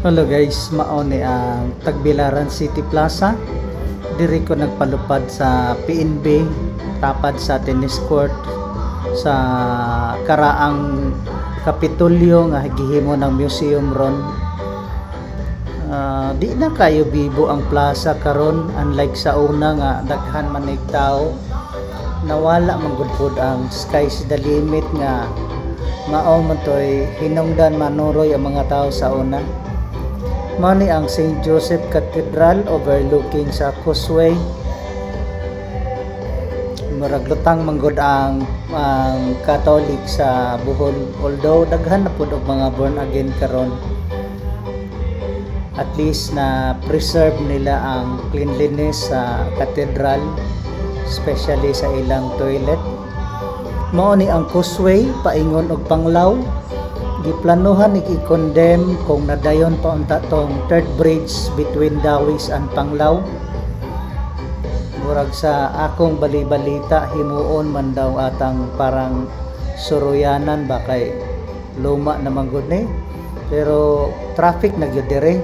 Hello guys, mao ni ang Tagbilaran City Plaza. Diri ko nagpalupad sa PNB, tapad sa tennis court sa karaang Kapitolyo nga gihimo ng museum ron. Di na kayo bibo ang plaza karon, unlike sa una nga daghan man ig tao. Nawala man gud pod ang sky's the limit nga mao man toy hinungdan manuroy ang mga tao sa una. Mani ang St. Joseph Cathedral overlooking sa Causeway. Murag lutang manggod ang Catholic sa Bohol, although daghan na pud og mga born again karon. At least na preserve nila ang cleanliness sa cathedral, especially sa ilang toilet. Mao ni ang Causeway paingon og Panglaw. Giplanuhan i-condemn kung nadayon pa unta tong third bridge between Dawis and Panglaw. Murag sa akong bali-balita himuon man daw atang parang suruyanan ba kay luma naman gud ni. Pero traffic na gyud dire.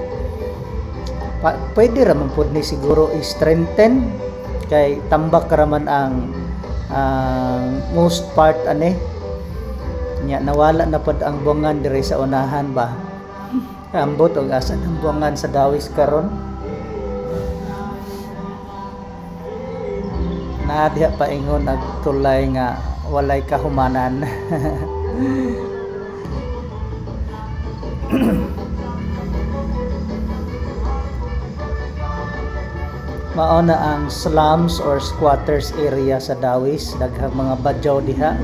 Pwede ra man pud ni siguro i-strengthen kay tambak raman ang most part ane nya nawala na pod ang buwangan dire sa unahan ba. Ambot og asa ang buwangan sa Dawis karon. Na diha paingon nagtulay nga walay kahumanan. Mao na ang slums or squatters area sa Dawis, daghang mga badyaw diha.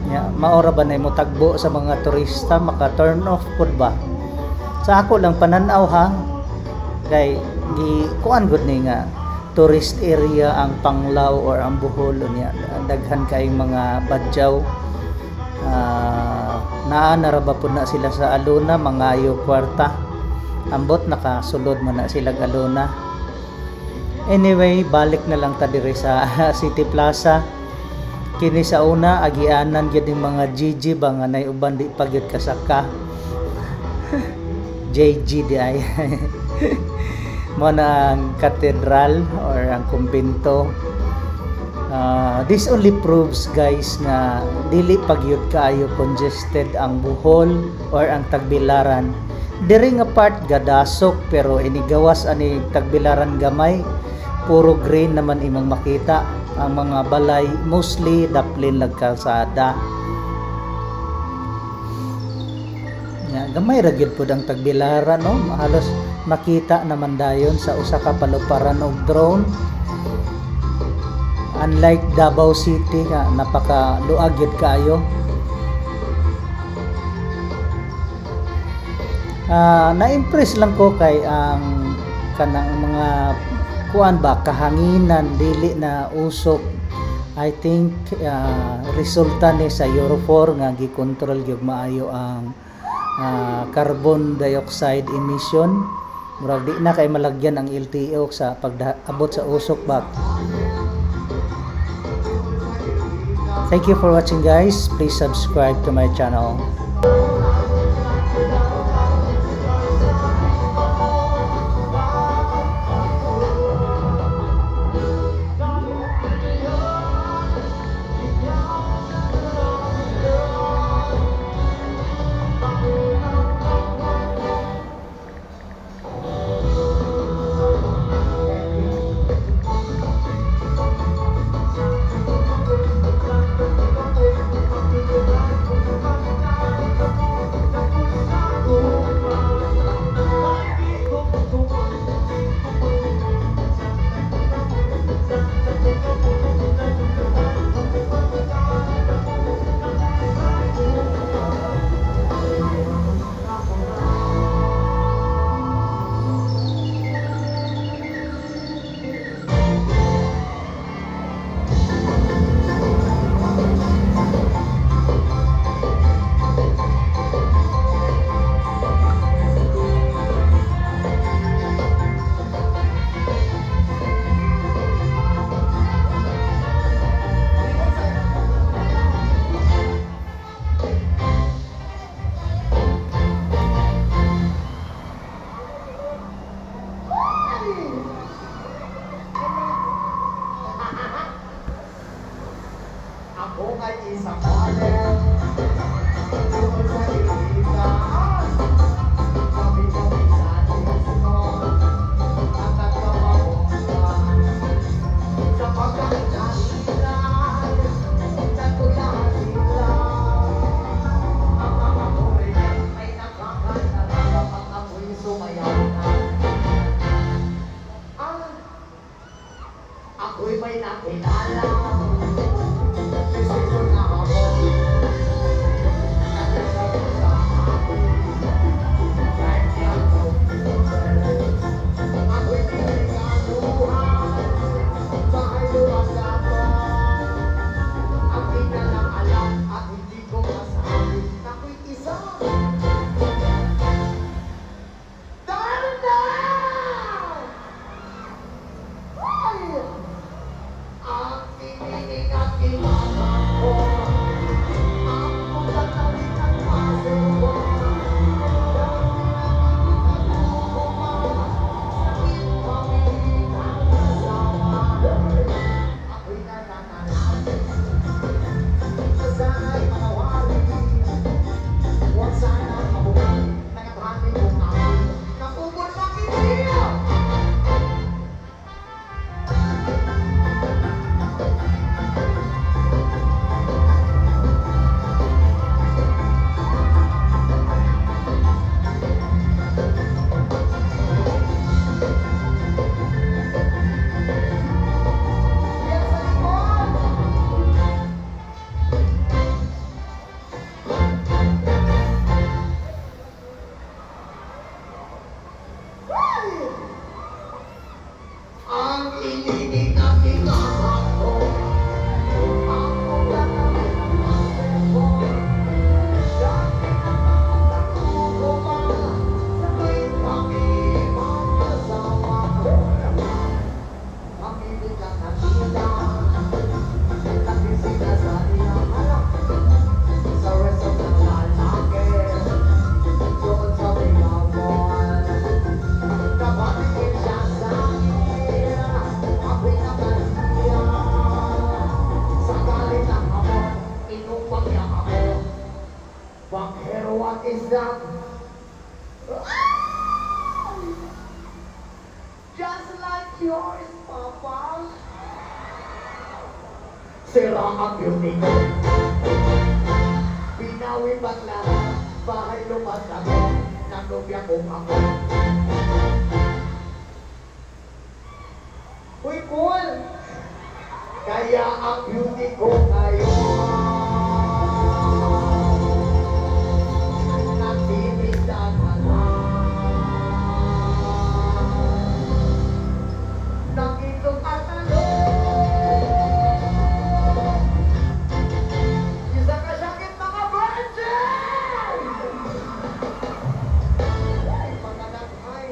Ya, maora ba na mo tagbo sa mga turista, maka turn off pud ba? Sa ako lang pananaw ha, kay gi kuan gud ni nga tourist area ang Panglaw or ang Bohol niya, daghan kay mga badyaw. Naa na ra ba pud na sila sa aluna, mangayo kwarta. Ambot nakasulod man na sila aluna. Anyway, balik na lang ta dire sa City Plaza. Kini sa una agianan gyud ning mga GG ba nga nay uban di pa gyud kasaka. JG di ay. Mo na ang cathedral or ang kumbento. This only proves guys na dili pa gyud kaayo congested ang Bohol or ang Tagbilaran. Diri nga part gadasok pero inigawas ani Tagbilaran gamay. Puro green naman imong makita. Ang mga balay mostly daplin lag kalsada. Gamay ra gyud pud ang Tagbilaran no. Halos makita naman dayon sa usa ka paluparan og drone. Unlike Davao City nga napakaluag gyud kaayo. Na-impress lang ko kay ang kanang mga kuan ba kahanginan dili na usok. I think resulta ni sa Euro 4 nga gikontrol gyud maayo ang carbon dioxide emission. Murag di na kay malagyan ang LTO sa pag-abot sa usok ba. Thank you for watching guys. Please subscribe to my channel. Ako'y may nakilala. Sisipon na ako. Nagsasabi sa akin. Kahit di ako ako'y pinagaluhan. Bahay luwag ako. Ang di na lang alam at hindi ko masabi. Ako'y isa. Dahil na! Ang tininig at imaman ko, ang pagkatawid at masuwa, dahil pinagkakuma, sakit pamilin ang kasama. Ako'y nananalangin, sana'y makawari, huwag sana mabuhay, nagabhati kong akin, napupot ng iniyo. Ang ininig at imaman ko, ang pagkatawid at masuwa, dahil pinagkakuma, sakit pamilin ang kasama. Pamilin ka kanina, nagising na sa iyang anak, sa resto ng lalaki, doon sa Bingabon. Kapatingin siya sa akin, ako'y nakaliya. Sa galit ng amor, inupang niya ako. Bankero, what is that? Just like yours, Papa. Sira ang beauty ko. Binawi ba't lahat? Bahay lumad ako, nanubya kong ako. Uy, cool! Kaya ang beauty ko ngayon nagtitinda na lang ng itlog at talong. Isa ka sakit mga virgin! Ay, pagkakatay.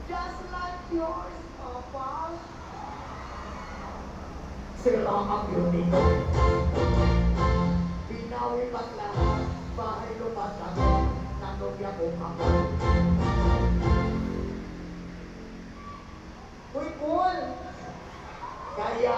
Just like yours, Papa. Sila ang unique. Binawi ba't lahat, bahay lupas ako, nanugya ko ako. Uy, cool! Kaya